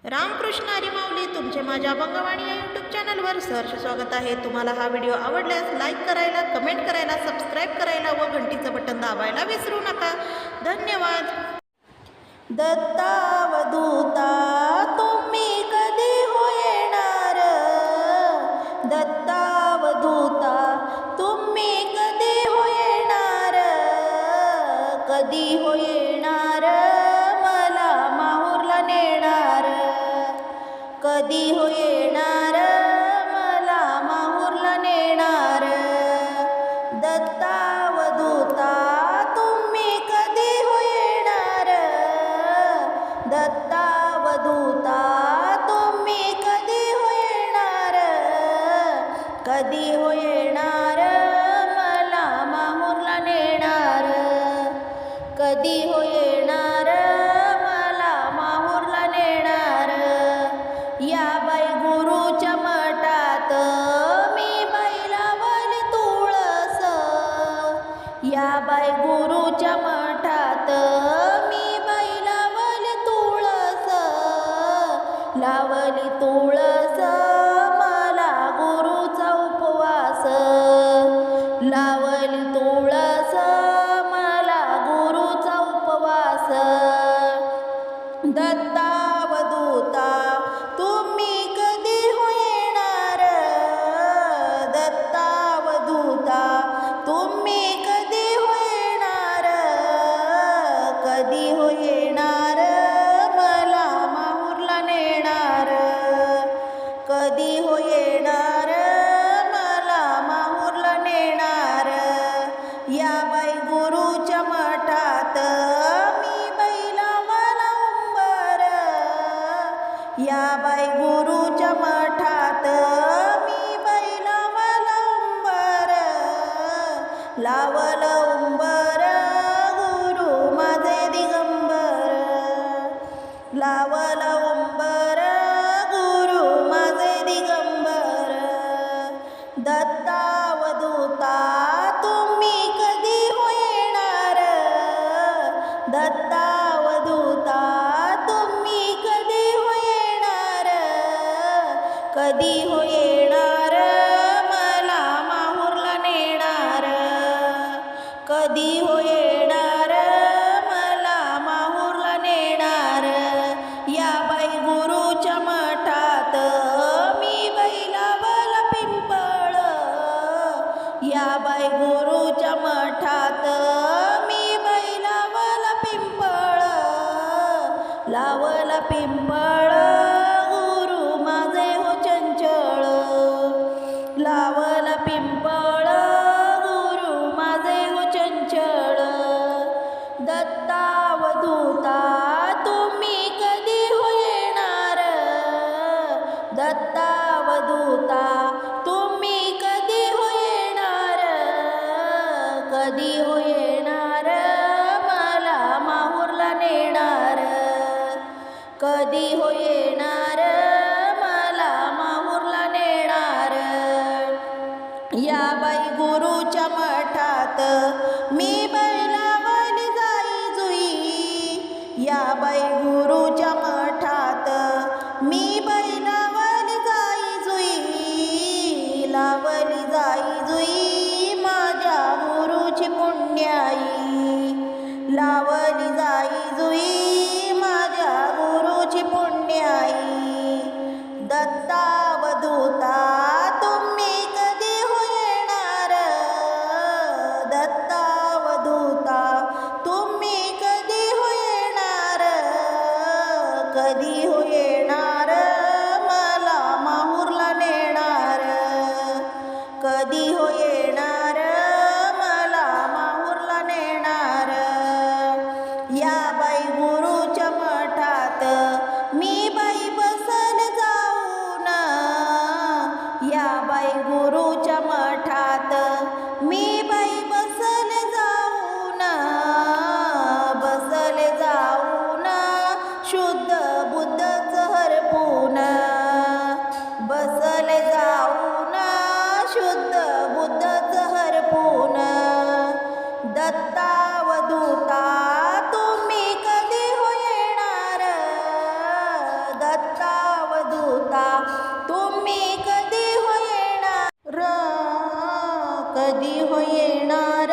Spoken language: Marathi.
रामकृष्ण हरी माऊली तुमचे माझ्या अभंगवाणी या यूट्यूब चॅनलवर सहर्ष स्वागत आहे। तुम्हाला हा व्हिडिओ आवडल्यास लाईक करायला, कमेंट करायला, सबस्क्राईब करायला व घंटीचं बटन दाबायला विसरू नका। धन्यवाद। दत्तावधूता तुम्ही कधी हो येणार, दत्तावधूता तुम्ही कधी हो येणार, कधी हो येणार मला माहूरला नेणार, कधी हो येणार मला माहूरला नेणार, दत्तावधूता तुम्ही कधी हो येणार, दत्तावधूता तुम्ही कधी हो येणार, कधी हो येणार मला माहूरला नेणार, कधी हो येणार मला माहूरला नेणार। या बाई गुरुच्या मठात मी बाई लावली तुळस, या बाई गुरुच्या मठात मी बाई लावली तुळस, लावली तुळस मला गुरुचा उपवास, लावली तुळस मला गुरुचा उपवास। दत्तावधूता तुम्ही कधी हो येणार, दत्तावधूता तुम्ही कधी हो येणार, कधी हो येणार मला माहूरला नेणार, कधी हो येणार मला माहूरला नेणार। या बाई गुरुच्या मठात मी बाई लावला उंबर, या बाई गुरुच्या मठात मी बाई लावला उंबर, लावलं उंबर गुरु माझे दिगंबर, लावलं उंबर गुरु माझे दिगंबर। दत्तावधूता तुम्ही कधी हो येणार, दत्तावधूता तुम्ही कधी हो येणार, कधी हो येणार मला माहूरला नेणार, कधी हो येणार मला माहूरला नेणार। या बाई गुरुच्या मठात मी बाई लावला पिंपळ, या बाई गुरुच्या मठात मी बाई लावला पिंपळ, लावला पिंपळ गुरु माझे हो चंचळ, लावला पिंपळ गुरु माझे हो चंचळ। दत्तावधूता तुम्ही कधी हो येणार, दत्तावधूता तुम्ही कधी हो येणार, कधी हो येणार मला माहूरला नेणार, कधी हो येणार मला माहूरला नेणार। या बाई गुरुच्या मठात मी बाई लावली जाई जुई, या बाई गुरुच्या मठात मी बाई लावली जाई जुई, लावली जाई जुई माझ्या गुरुची पुण्याई, लावली जाई जुई माझ्या गुरुची पुण्याई। दत्तावधूता तुम्ही कधी हो येणार, दत्तावधूता तुम्ही कधी हो येणार, कधी हो येणार मला माहूरला नेणार, कधी हो येणार मला माहूरला नेणार। या बाई गुरुच्या मठात मी बाई बसल जाऊन, या बाई गुरुच्या मठात मी बाई बसल जाऊन, बसल जाऊन शुद्ध बुद्धच कधी हो येणार